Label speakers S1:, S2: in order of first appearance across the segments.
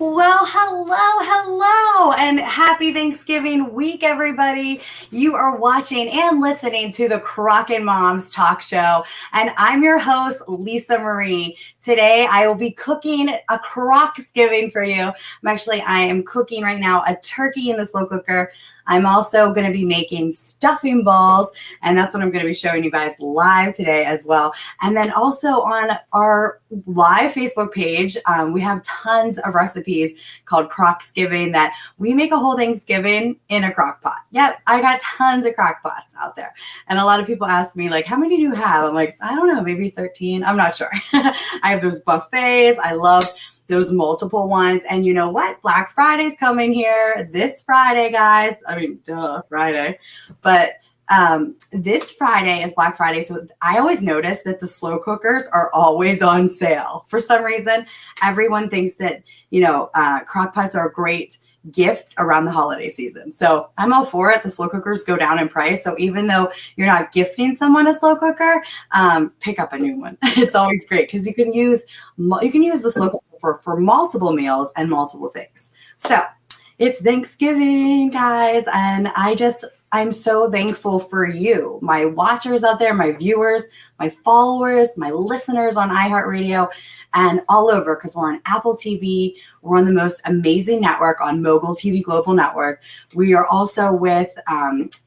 S1: Well, hello, and happy Thanksgiving week, everybody. You are watching and listening to the Crockin Moms Talk Show, and I'm your host, Lisa Marie. Today, I will be cooking a Crocksgiving for you. I am cooking right now a turkey in the slow cooker. I'm also going to be making stuffing balls, and that's what I'm going to be showing you guys live today as well. And then also on our live Facebook page, we have tons of recipes called Crocksgiving that we make a whole Thanksgiving in a crock pot. Yep, I got tons of crock pots out there. And a lot of people ask me, like, how many do you have? I'm like, I don't know, maybe 13. I'm not sure. I have those buffets. I love those multiple ones. And you know what? Black Friday's coming here this Friday, guys. Friday. But this Friday is Black Friday. So I always notice that the slow cookers are always on sale. For some reason, everyone thinks that, crock pots are a great gift around the holiday season. So I'm all for it. The slow cookers go down in price. So even though you're not gifting someone a slow cooker, pick up a new one. It's always great because you can use the slow cooker for multiple meals and multiple things. So it's Thanksgiving, guys, and I'm so thankful for you, my watchers out there, my viewers, my followers, my listeners on iHeartRadio and all over, because we're on Apple TV. We're on the most amazing network on Mogul TV Global Network. We are also with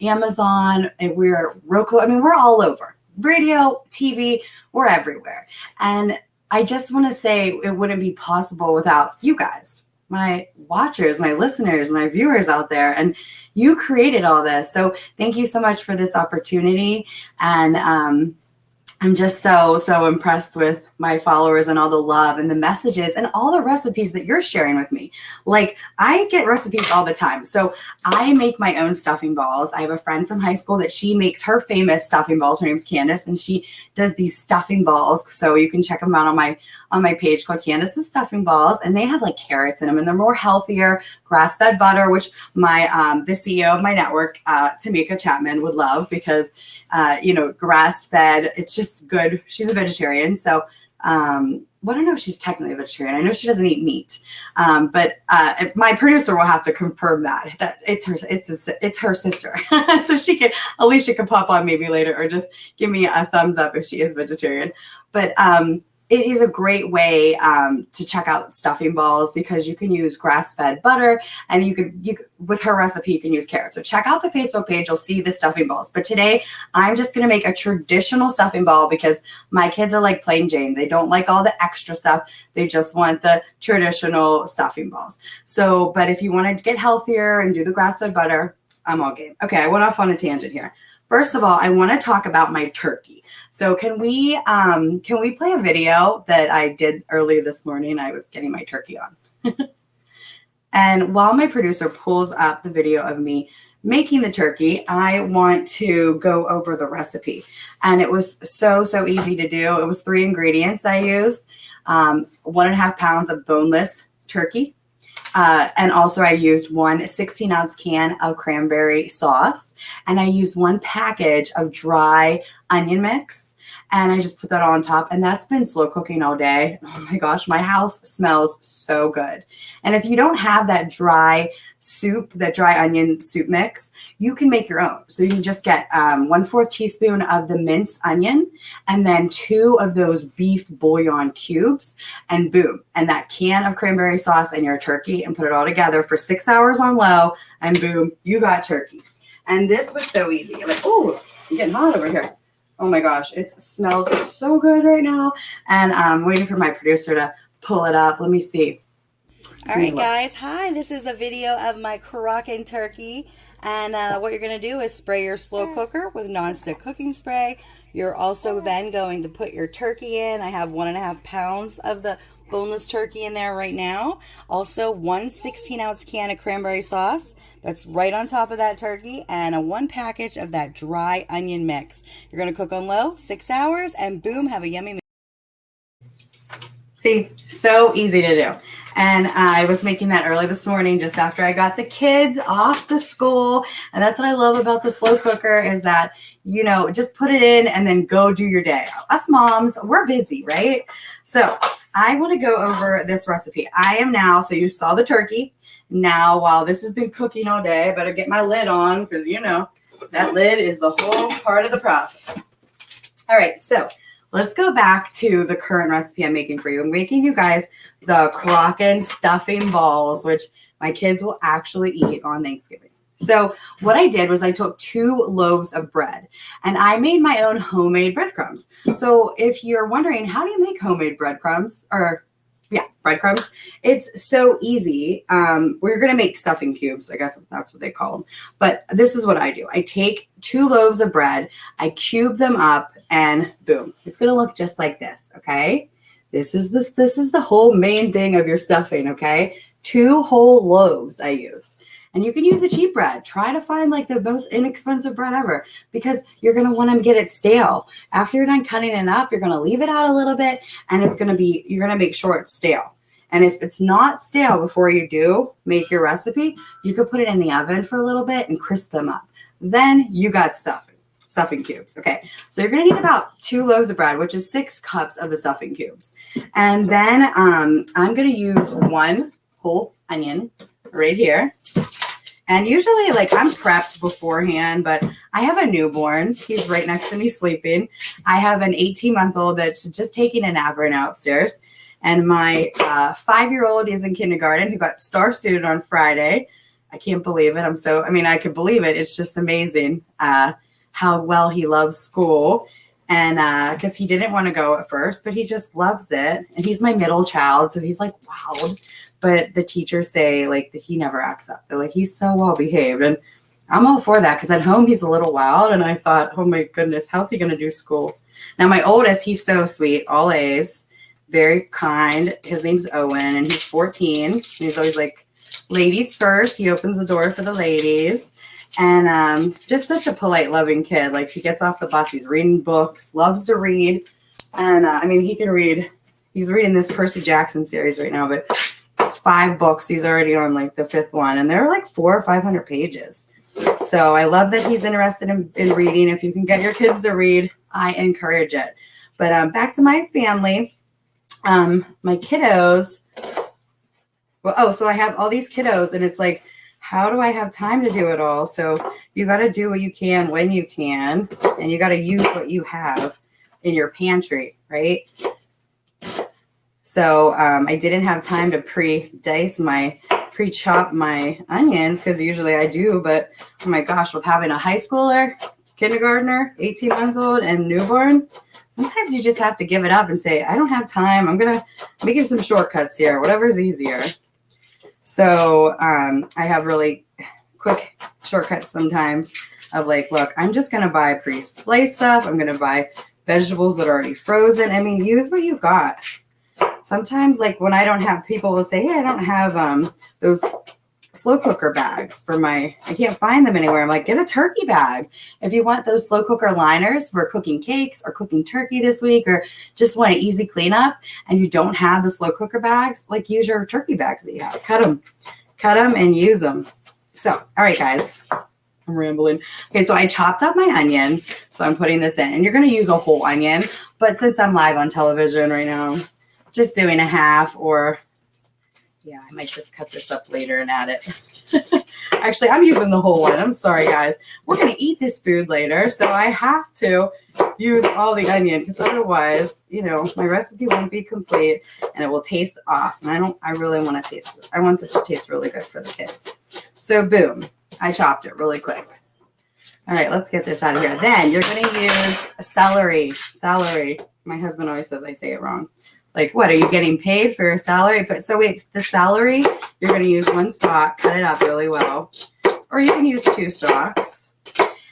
S1: Amazon, and we're Roku. We're all over. Radio, TV, we're everywhere. And I just want to say it wouldn't be possible without you guys, my watchers, my listeners, my viewers out there. And you created all this. So thank you so much for this opportunity. And I'm just so impressed with my followers and all the love and the messages and all the recipes that you're sharing with me. Like, I get recipes all the time. So I make my own stuffing balls. I have a friend from high school that she makes her famous stuffing balls. Her name's Candace, and she does these stuffing balls. So you can check them out on my page called Candace's Stuffing Balls. And they have like carrots in them, and they're more healthier, grass-fed butter, which the CEO of my network, Tamika Chapman, would love because, grass-fed, it's just good. She's a vegetarian. So I don't know if she's technically a vegetarian. I know she doesn't eat meat, but if my producer will have to confirm that it's her sister, so Alicia can pop on maybe later, or just give me a thumbs up if she is vegetarian. But it is a great way to check out stuffing balls because you can use grass-fed butter, and you could with her recipe you can use carrots. So check out the Facebook page. You'll see the stuffing balls. But today I'm just going to make a traditional stuffing ball because my kids are like plain Jane. They don't like all the extra stuff. They just want the traditional stuffing balls. So, but if you want to get healthier and do the grass-fed butter, I'm all game. Okay, I went off on a tangent here. First of all, I want to talk about my turkey. So can we play a video that I did early this morning? I was getting my turkey on. And while my producer pulls up the video of me making the turkey, I want to go over the recipe. And it was so easy to do. It was 3 ingredients I used. 1.5 pounds of boneless turkey. And also I used 1 16-ounce can of cranberry sauce. And I used 1 package of dry onion mix. And I just put that on top. And that's been slow cooking all day. Oh my gosh, my house smells so good. And if you don't have that dry onion soup mix, you can make your own. So you can just get 1/4 teaspoon of the minced onion and then 2 of those beef bouillon cubes, and boom. And that can of cranberry sauce and your turkey, and put it all together for 6 hours on low, and boom, you got turkey. And this was so easy. Like, oh, I'm getting hot over here. Oh my gosh, it smells so good right now. And I'm waiting for my producer to pull it up. Let me see.
S2: All right, guys. Hi, this is a video of my Crockin turkey. And what you're going to do is spray your slow cooker with nonstick cooking spray. You're also then going to put your turkey in. I have 1.5 pounds of the boneless turkey in there right now. Also 1 16-ounce can of cranberry sauce. That's right on top of that turkey, and a 1 package of that dry onion mix. You're going to cook on low, 6 hours, and boom, have a yummy meal.
S1: See, so easy to do. And I was making that early this morning just after I got the kids off to school. And that's what I love about the slow cooker is that, just put it in and then go do your day. Us moms, we're busy, right? So I want to go over this recipe. I am now, so you saw the turkey. Now, while this has been cooking all day, I better get my lid on because, you know, that lid is the whole part of the process. All right, so let's go back to the current recipe I'm making for you. I'm making you guys the Crockin stuffing balls, which my kids will actually eat on Thanksgiving. So what I did was I took 2 loaves of bread and I made my own homemade breadcrumbs. So if you're wondering, how do you make homemade breadcrumbs breadcrumbs? It's so easy. We're going to make stuffing cubes. I guess that's what they call them. But this is what I do. I take 2 loaves of bread, I cube them up, and boom, it's going to look just like this. Okay. This is the whole main thing of your stuffing. Okay. 2 whole loaves I used. And you can use the cheap bread. Try to find like the most inexpensive bread ever because you're going to want to get it stale. After you're done cutting it up, you're going to leave it out a little bit and you're going to make sure it's stale. And if it's not stale before you do make your recipe, you could put it in the oven for a little bit and crisp them up. Then you got stuffing cubes. Okay. So you're going to need about 2 loaves of bread, which is 6 cups of the stuffing cubes. And then I'm going to use 1 whole onion right here. And usually, like, I'm prepped beforehand, but I have a newborn. He's right next to me sleeping. I have an 18-month-old that's just taking a nap right now upstairs. And my 5-year-old is in kindergarten who got star student on Friday. I can't believe it. I could believe it. It's just amazing how well he loves school. And because he didn't want to go at first, but he just loves it. And he's my middle child, so he's like loud. But the teachers say like that he never acts up. They're like, he's so well behaved. And I'm all for that because at home he's a little wild. And I thought, oh my goodness, how's he going to do school? Now my oldest, he's so sweet, all A's, very kind. His name's Owen and he's 14. He's always like, ladies first. He opens the door for the ladies. And just such a polite, loving kid. Like he gets off the bus, he's reading books, loves to read. And he can read. He's reading this Percy Jackson series right now, but it's 5 books. He's already on like the 5th one, and they're like 400 or 500 pages. So I love that he's interested in reading. If you can get your kids to read, I encourage it. But back to my family, my kiddos. So I have all these kiddos, and it's like, how do I have time to do it all? So you got to do what you can when you can, and you got to use what you have in your pantry, right? So I didn't have time to pre-chop my onions because usually I do. But oh my gosh, with having a high schooler, kindergartner, 18-month-old, and newborn, sometimes you just have to give it up and say, I don't have time. I'm going to make you some shortcuts here, whatever's easier. So I have really quick shortcuts sometimes of like, look, I'm just going to buy pre-sliced stuff. I'm going to buy vegetables that are already frozen. Use what you got. Sometimes, like when I don't have, people will say, hey, I don't have those slow cooker bags I can't find them anywhere. I'm like, get a turkey bag. If you want those slow cooker liners for cooking cakes or cooking turkey this week, or just want an easy cleanup and you don't have the slow cooker bags, like use your turkey bags that you have. Cut them and use them. So, all right, guys. I'm rambling. Okay, so I chopped up my onion. So I'm putting this in. And you're going to use a whole onion. But since I'm live on television right now, just doing a half, or yeah, I might just cut this up later and add it. Actually, I'm using the whole one. I'm sorry, guys. We're going to eat this food later, so I have to use all the onion because otherwise, my recipe won't be complete and it will taste off. And I really want to taste it. I want this to taste really good for the kids. So boom, I chopped it really quick. All right, let's get this out of here. Then you're going to use celery. Celery. My husband always says I say it wrong. Like, what, are you getting paid for your celery? But so wait, the celery, you're going to use 1 stalk, cut it up really well. Or you can use 2 stalks.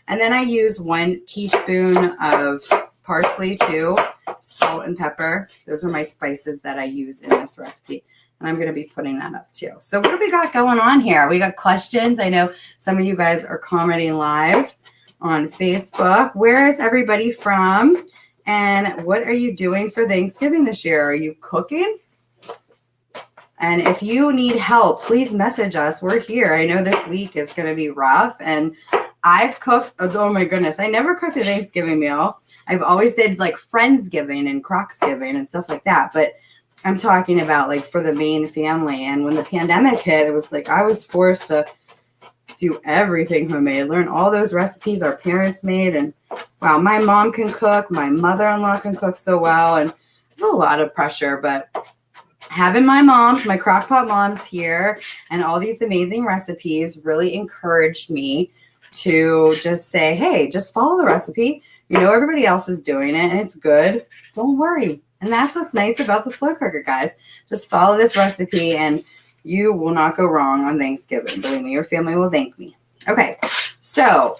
S1: And then I use 1 teaspoon of parsley too, salt and pepper. Those are my spices that I use in this recipe. And I'm going to be putting that up too. So what do we got going on here? We got questions. I know some of you guys are commenting live on Facebook. Where is everybody from? And what are you doing for Thanksgiving this year? Are you cooking? And if you need help, please message us. We're here. I know this week is going to be rough. And I've cooked, oh my goodness, I never cooked a Thanksgiving meal. I've always did like Friendsgiving and Crocksgiving and stuff like that. But I'm talking about like for the main family. And when the pandemic hit, it was like I was forced to do everything homemade, learn all those recipes our parents made. And wow, my mom can cook, my mother-in-law can cook so well, and it's a lot of pressure. But having my moms, my crockpot moms here, and all these amazing recipes really encouraged me to just say, hey, just follow the recipe. You know, everybody else is doing it and it's good. Don't worry. And that's what's nice about the slow cooker, guys. Just follow this recipe and you will not go wrong on Thanksgiving. Believe me, your family will thank me. Okay, so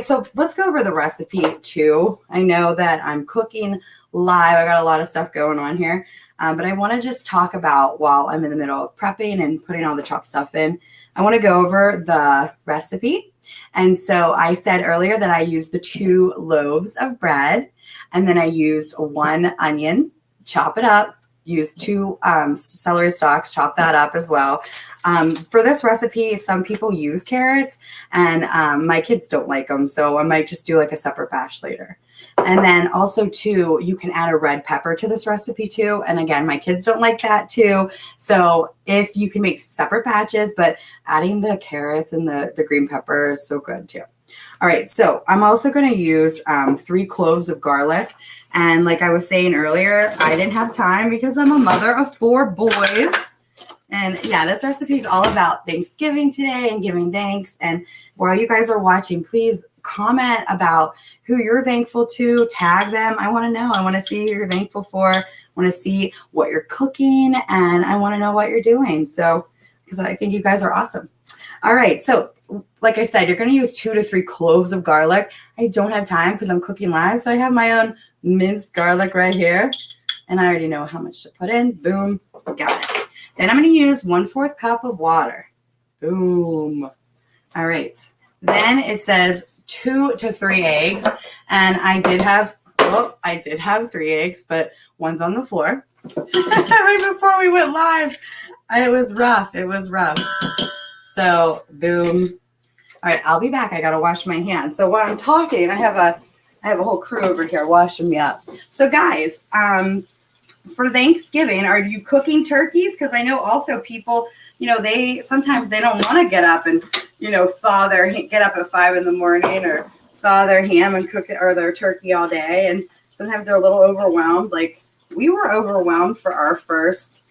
S1: so let's go over the recipe too. I know that I'm cooking live. I got a lot of stuff going on here, but I want to just talk about while I'm in the middle of prepping and putting all the chopped stuff in. I want to go over the recipe. And so I said earlier that I used the 2 loaves of bread, and then I used 1 onion, chop it up. Use 2 celery stalks, chop that up as well. For this recipe, some people use carrots, and my kids don't like them, so I might just do like a separate batch later. And then also too, you can add a red pepper to this recipe too. And again, my kids don't like that too. So if you can make separate batches, but adding the carrots and the green pepper is so good too. All right, so I'm also going to use 3 cloves of garlic. And like I was saying earlier, I didn't have time because I'm a mother of 4 boys. And yeah, this recipe is all about Thanksgiving today and giving thanks. And while you guys are watching, please comment about who you're thankful to, tag them. I want to know. I want to see who you're thankful for. I want to see what you're cooking, and I want to know what you're doing. So, because I think you guys are awesome. All right. So like I said, you're going to use 2 to 3 cloves of garlic. I don't have time because I'm cooking live. So I have my own minced garlic right here. And I already know how much to put in. Boom. Got it. Then I'm going to use 1/4 cup of water. Boom. All right. Then it says 2 to 3 eggs. And I did have 3 eggs, but one's on the floor. Right before we went live. It was rough. It was rough. So boom. All right, I'll be back. I got to wash my hands. So while I'm talking, I have a whole crew over here washing me up. So guys, for Thanksgiving, are you cooking turkeys? Because I know also people, you know, sometimes they don't want to get up and, you know, get up at 5 in the morning or thaw their ham and cook it or their turkey all day. And sometimes they're a little overwhelmed. Like we were overwhelmed for our first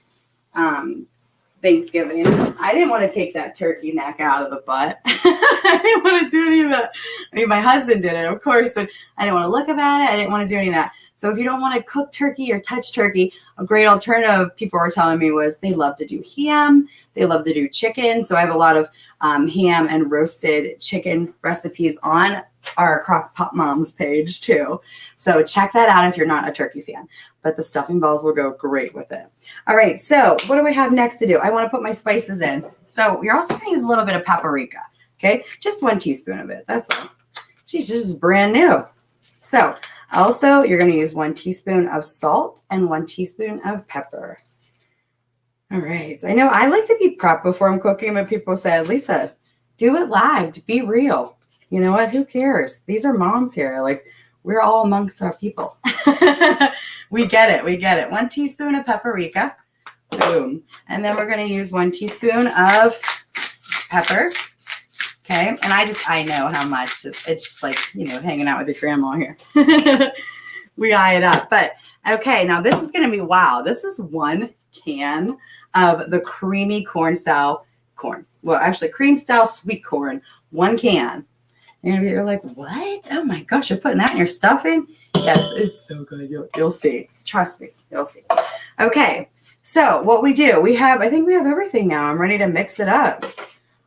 S1: Thanksgiving. I didn't want to take that turkey neck out of the butt. I didn't want to do any of that. I mean, my husband did it, of course, but I didn't want to look at it. I didn't want to do any of that. So if you don't want to cook turkey or touch turkey, a great alternative people were telling me was they love to do ham. They love to do chicken. So I have a lot of ham and roasted chicken recipes on our Crockpot Moms page too. So check that out if you're not a turkey fan. But the stuffing balls will go great with it. All right, so what do we have next to do? I want to put my spices in. So you're also going to use a little bit of paprika, okay? Just 1 teaspoon of it, that's all. Geez, this is brand new. So also you're going to use 1 teaspoon of salt and 1 teaspoon of pepper. All right, I know I like to be prepped before I'm cooking, but people say, Lisa, do it live, be real. You know what, who cares? These are moms here, like we're all amongst our people. We get it. We get it. 1 teaspoon of paprika. Boom. And then we're going to use 1 teaspoon of pepper. Okay. And I know how much. It's just like, you know, hanging out with your grandma here. We eye it up. But okay. Now this is going to be, wow. This is 1 can of the creamy corn. Well, actually cream style sweet corn. 1 can. You're like, what? Oh my gosh. You're putting that in your stuffing? Yes, it's so good. You'll see. Trust me. You'll see. Okay. So what we do, I think we have everything now. I'm ready to mix it up.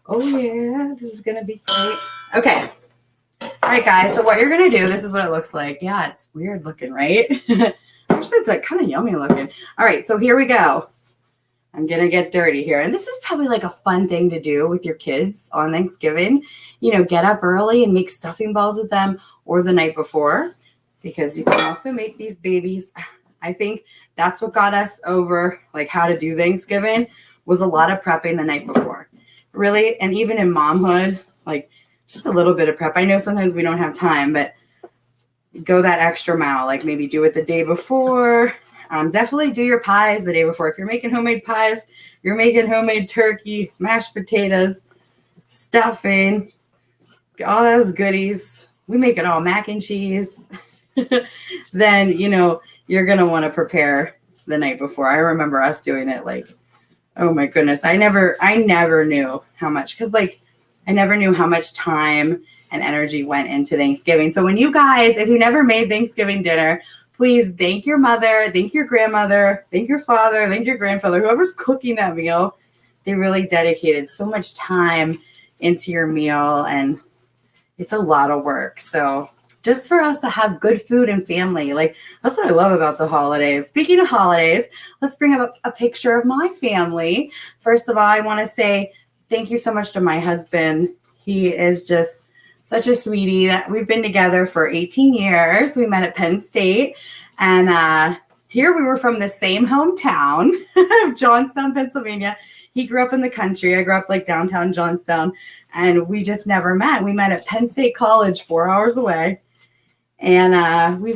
S1: Oh yeah, this is going to be great. Okay. All right, guys. So what you're going to do, this is what it looks like. Yeah, it's weird looking, right? Actually, it's like kind of yummy looking. All right. So here we go. I'm going to get dirty here. And this is probably like a fun thing to do with your kids on Thanksgiving. You know, get up early and make stuffing balls with them or the night before. Because you can also make these babies. I think that's what got us over like how to do Thanksgiving was a lot of prepping the night before. Really, and even in momhood, like just a little bit of prep. I know sometimes we don't have time, but go that extra mile. Like maybe do it the day before Definitely do your pies the day before. If you're making homemade pies, you're making homemade turkey, mashed potatoes, stuffing, all those goodies. We make it all, mac and cheese. Then, you're going to want to prepare the night before. I remember us doing it like, oh my goodness. I never knew how much, because I never knew how much time and energy went into Thanksgiving. So when you guys, if you never made Thanksgiving dinner, please thank your mother, thank your grandmother, thank your father, thank your grandfather, whoever's cooking that meal. They really dedicated so much time into your meal, and it's a lot of work. So just for us to have good food and family, that's what I love about the holidays. Speaking of holidays, let's bring up a picture of my family. First of all, I want to say thank you so much to my husband. He is just such a sweetie. We've been together for 18 years. We met at Penn State, and here we were from the same hometown of Johnstown, Pennsylvania. He grew up in the country. I grew up downtown Johnstown, and we just never met. We met at Penn State College, 4 hours away. And we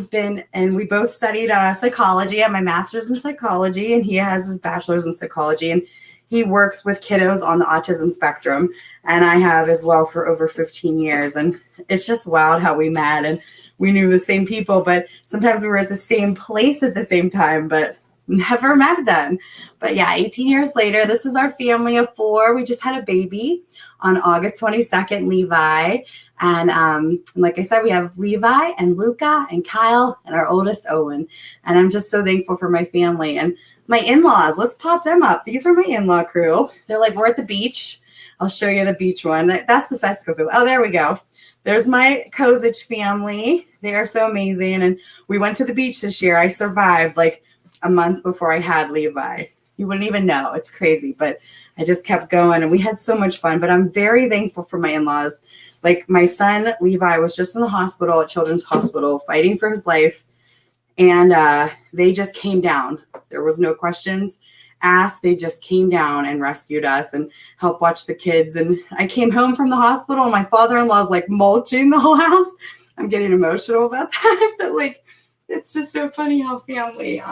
S1: both studied psychology. I have my master's in psychology, and he has his bachelor's in psychology, and he works with kiddos on the autism spectrum. And I have as well for over 15 years. And it's just wild how we met, and we knew the same people, but sometimes we were at the same place at the same time, but never met then. But yeah, 18 years later, this is our family of 4. We just had a baby on August 22nd, Levi. And like I said, we have Levi and Luca and Kyle and our oldest Owen. And I'm just so thankful for my family and my in-laws. Let's pop them up. These are my in-law crew. They're we're at the beach. I'll show you the beach one. That's the Fetsco food. Oh, there we go. There's my Kozich family. They are so amazing. And we went to the beach this year. I survived a month before I had Levi. You wouldn't even know. It's crazy. But I just kept going, and we had so much fun. But I'm very thankful for my in-laws. My son, Levi, was just in the hospital at Children's Hospital fighting for his life. And they just came down. There was no questions asked. They just came down and rescued us and helped watch the kids. And I came home from the hospital, and my father-in-law is mulching the whole house. I'm getting emotional about that. But it's just so funny how family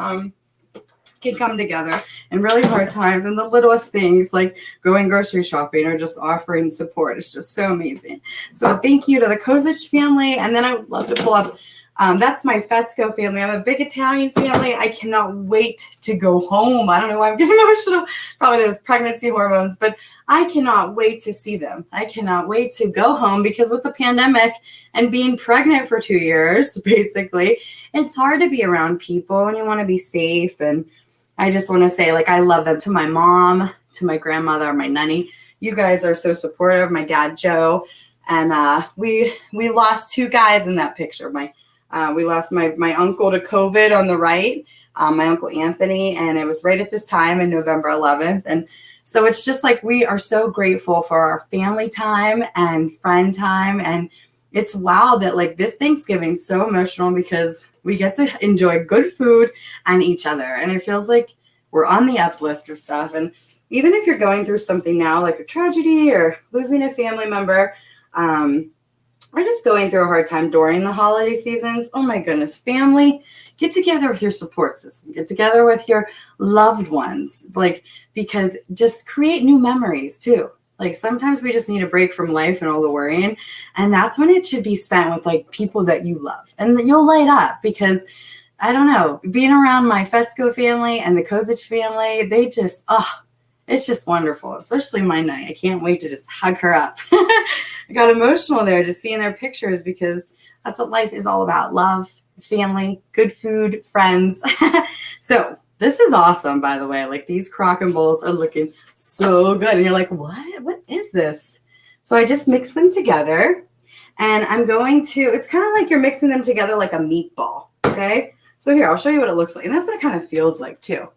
S1: can come together in really hard times, and the littlest things like going grocery shopping or just offering support. It's just so amazing. So thank you to the Kozich family. And then I would love to pull up, that's my Fetsco family. I'm a big Italian family. I cannot wait to go home. I don't know why I'm getting emotional. Probably those pregnancy hormones, but I cannot wait to see them. I cannot wait to go home, because with the pandemic and being pregnant for 2 years, basically, it's hard to be around people and you want to be safe. And I just want to say, I love them. To my mom, to my grandmother, my nanny. You guys are so supportive. My dad, Joe. And we lost 2 guys in that picture. We lost my uncle to COVID on the right, my uncle Anthony. And it was right at this time in November 11th. And so it's just we are so grateful for our family time and friend time. And it's wild that this Thanksgiving is so emotional, because we get to enjoy good food and each other. And it feels like we're on the uplift of stuff. And even if you're going through something now, like a tragedy or losing a family member, or just going through a hard time during the holiday seasons, oh my goodness, family, get together with your support system, get together with your loved ones, because just create new memories too. Sometimes we just need a break from life and all the worrying. And that's when it should be spent with people that you love. And you'll light up, because I don't know, being around my Fetsco family and the Kozich family, they just, it's just wonderful. Especially my night. I can't wait to just hug her up. I got emotional there just seeing their pictures, because that's what life is all about. Love, family, good food, friends. So this is awesome, by the way. These Crockin bowls are looking so good. And you're like, what is this? So I just mixed them together, and I'm going to, it's kind of like you're mixing them together like a meatball. Okay. So here, I'll show you what it looks like. And that's what it kind of feels like too.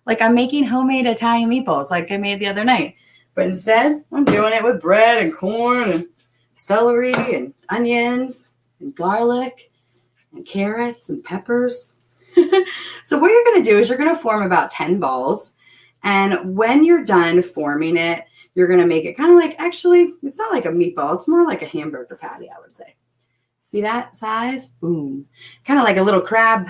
S1: I'm making homemade Italian meatballs like I made the other night. But instead, I'm doing it with bread and corn and celery and onions and garlic and carrots and peppers. So what you're going to do is you're going to form about 10 balls. And when you're done forming it, you're going to make it kind of actually, it's not like a meatball. It's more like a hamburger patty, I would say. See that size? Boom. Kind of like a little crab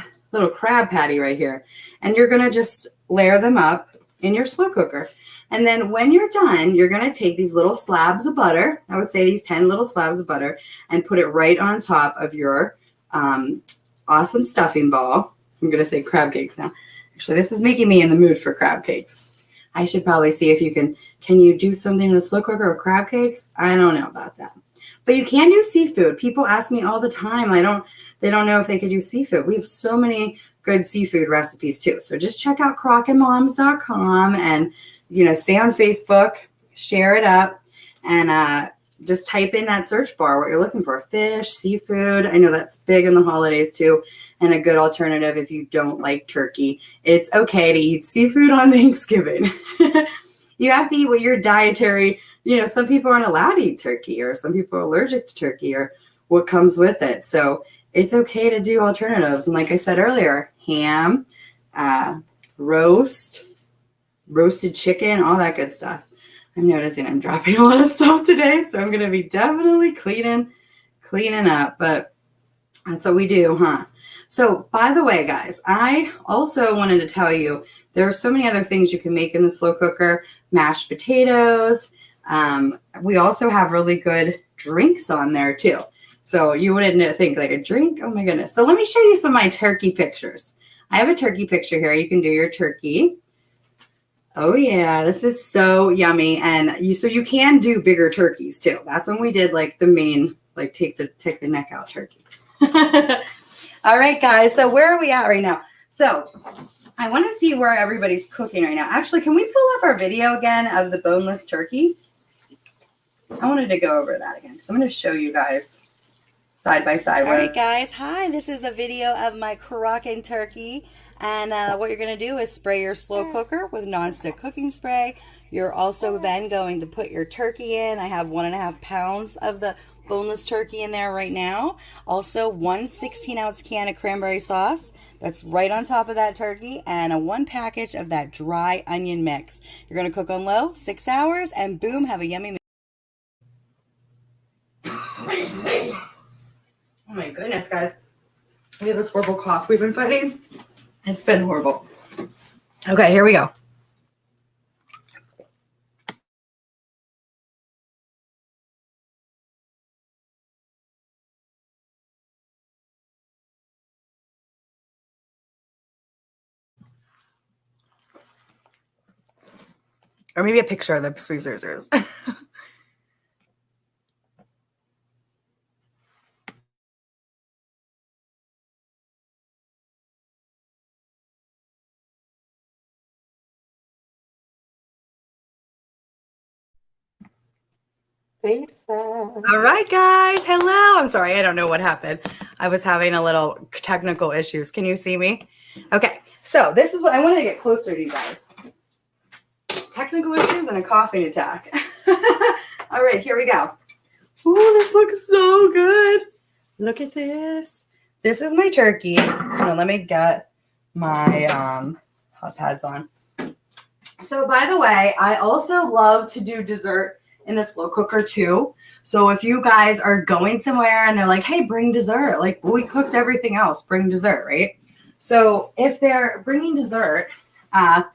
S1: patty right here. and you're going to just layer them up in your slow cooker. And then when you're done, you're going to take these little slabs of butter, I would say these 10 little slabs of butter, and put it right on top of your awesome stuffing ball. I'm going to say crab cakes now. Actually, this is making me in the mood for crab cakes. I should probably see if you can you do something in a slow cooker with crab cakes? I don't know about that. But you can do seafood. People ask me all the time. They don't know if they could do seafood. We have so many good seafood recipes too. So just check out crockinmoms.com and, stay on Facebook, share it up, and just type in that search bar what you're looking for. Fish, seafood. I know that's big in the holidays too. And a good alternative if you don't like turkey. It's okay to eat seafood on Thanksgiving. You have to eat what your dietary, some people aren't allowed to eat turkey, or some people are allergic to turkey, or what comes with it. So it's okay to do alternatives. And like I said earlier, ham, roasted chicken, all that good stuff. I'm noticing I'm dropping a lot of stuff today, so I'm going to be definitely cleaning up. But that's what we do, huh? So by the way, guys, I also wanted to tell you there are so many other things you can make in the slow cooker. Mashed potatoes. We also have really good drinks on there too. So you wouldn't think like a drink. Oh my goodness. So let me show you some of my turkey pictures. I have a turkey picture here. You can do your turkey. Oh yeah, this is so yummy. And so you can do bigger turkeys too. That's when we did like the main, like take the neck out turkey. All right, guys. So where are we at right now? So I want to see where everybody's cooking right now. Actually, can we pull up our video again of the boneless turkey? I wanted to go over that again. So I'm going to show you guys side by side.
S2: All right, guys. Hi, this is a video of my Crockin turkey. And what you're going to do is spray your slow cooker with nonstick cooking spray. You're also then going to put your turkey in. I have 1.5 pounds of the boneless turkey in there right now. Also, 1 16-ounce can of cranberry sauce. That's right on top of that turkey, and a 1 package of that dry onion mix. You're going to cook on low, 6 hours, and boom, have a yummy meal.
S1: Oh my goodness, guys. We have this horrible cough we've been fighting. It's been horrible. Okay, here we go. Or maybe a picture of the tweezers.
S3: Thanks.
S1: All right, guys. Hello. I'm sorry. I don't know what happened. I was having a little technical issues. Can you see me? Okay. So this is what I wanted to get closer to you guys. Technical issues and a coughing attack. All right, here we go. Ooh, this looks so good. Look at this. This is my turkey. Let me get my hot pads on. So by the way, I also love to do dessert in the slow cooker too. So if you guys are going somewhere and they're like, hey, bring dessert. Like, we cooked everything else. Bring dessert, right? So if they're bringing dessert,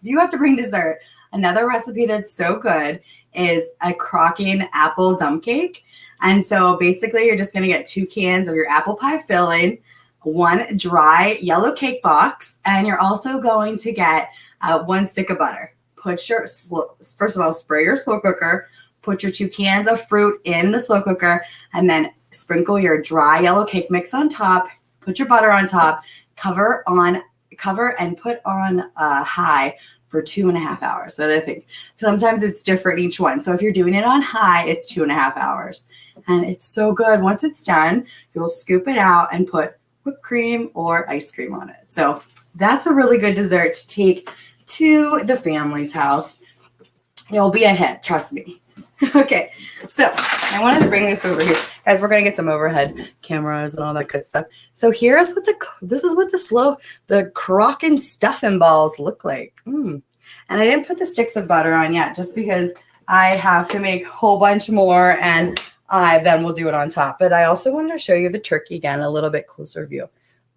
S1: you have to bring dessert. Another recipe that's so good is a Crockin apple dump cake. And so basically you're just going to get 2 cans of your apple pie filling, 1 dry yellow cake box, and you're also going to get 1 stick of butter. First of all, spray your slow cooker, put your 2 cans of fruit in the slow cooker, and then sprinkle your dry yellow cake mix on top, put your butter on top, cover and put on high for 2.5 hours. So I think sometimes it's different each one. So if you're doing it on high, it's 2.5 hours. And it's so good. Once it's done, you'll scoop it out and put whipped cream or ice cream on it. So that's a really good dessert to take to the family's house. You'll be a hit, trust me. Okay, so I wanted to bring this over here. Guys, we're going to get some overhead cameras and all that good stuff. So here's what the Crockin stuffing balls look like. And I didn't put the sticks of butter on yet just because I have to make a whole bunch more and then we'll do it on top. But I also wanted to show you the turkey again, a little bit closer view.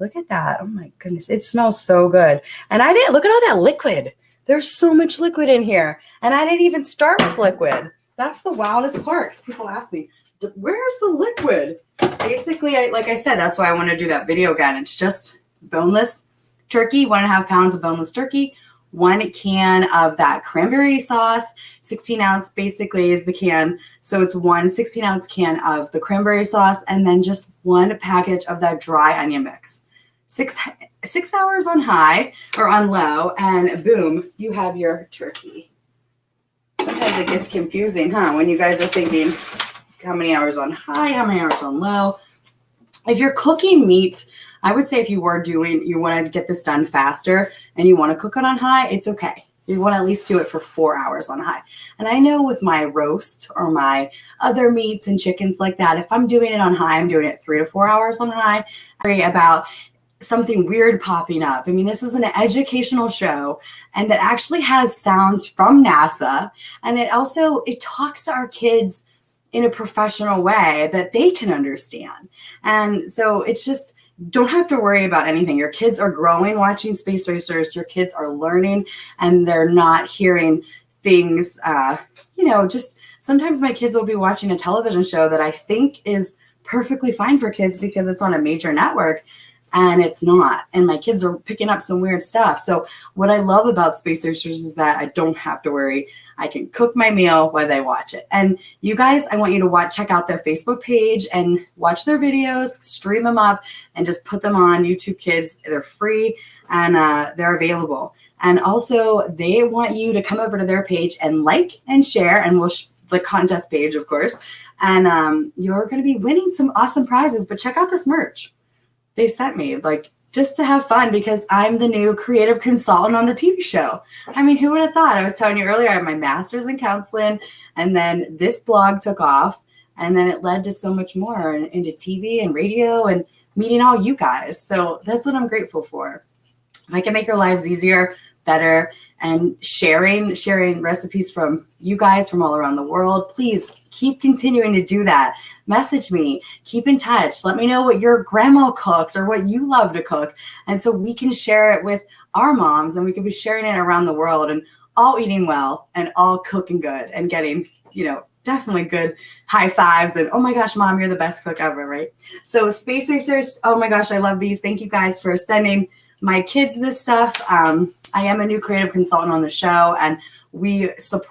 S1: Look at that. Oh my goodness. It smells so good. And I didn't look at all that liquid. There's so much liquid in here. And I didn't even start with liquid. That's the wildest part. People ask me, where's the liquid? Basically, like I said, that's why I want to do that video again. It's just boneless turkey, 1.5 pounds of boneless turkey, 1 can of that cranberry sauce, 16 ounce basically is the can. So it's 1 16-ounce can of the cranberry sauce, and then just 1 package of that dry onion mix. 6 hours on high or on low, and boom, you have your turkey. Sometimes it gets confusing, huh? When you guys are thinking how many hours on high, how many hours on low. If you're cooking meat, I would say if you want to get this done faster and you want to cook it on high, it's okay. You want to at least do it for 4 hours on high. And I know with my roast or my other meats and chickens like that, if I'm doing it on high, I'm doing it 3 to 4 hours on high. I worry about something weird popping up. I mean, this is an educational show, and that actually has sounds from NASA. And it talks to our kids in a professional way that they can understand. And so it's just, don't have to worry about anything. Your kids are growing watching Space Racers. Your kids are learning, and they're not hearing things, just sometimes my kids will be watching a television show that I think is perfectly fine for kids because it's on a major network, and it's not. And my kids are picking up some weird stuff. So what I love about Space Racers is that I don't have to worry. I can cook my meal while they watch it. And you guys, I want you to check out their Facebook page and watch their videos, stream them up, and just put them on YouTube Kids. They're free, and they're available. And also, they want you to come over to their page and like and share, and the contest page, of course. And you're going to be winning some awesome prizes. But check out this merch they sent me, just to have fun, because I'm the new creative consultant on the TV show. I mean, who would have thought? I was telling you earlier, I have my master's in counseling, and then this blog took off, and then it led to so much more into TV and radio and meeting all you guys. So that's what I'm grateful for. If I can make your lives easier, better, and sharing recipes from you guys from all around the world, please keep continuing to do that. Message me, keep in touch. Let me know what your grandma cooked or what you love to cook. And so we can share it with our moms, and we can be sharing it around the world, and all eating well and all cooking good and getting, definitely good high fives and, oh my gosh, Mom, you're the best cook ever, right? So Space Racers, oh my gosh, I love these. Thank you guys for sending my kids this stuff. I am a new creative consultant on the show, and we support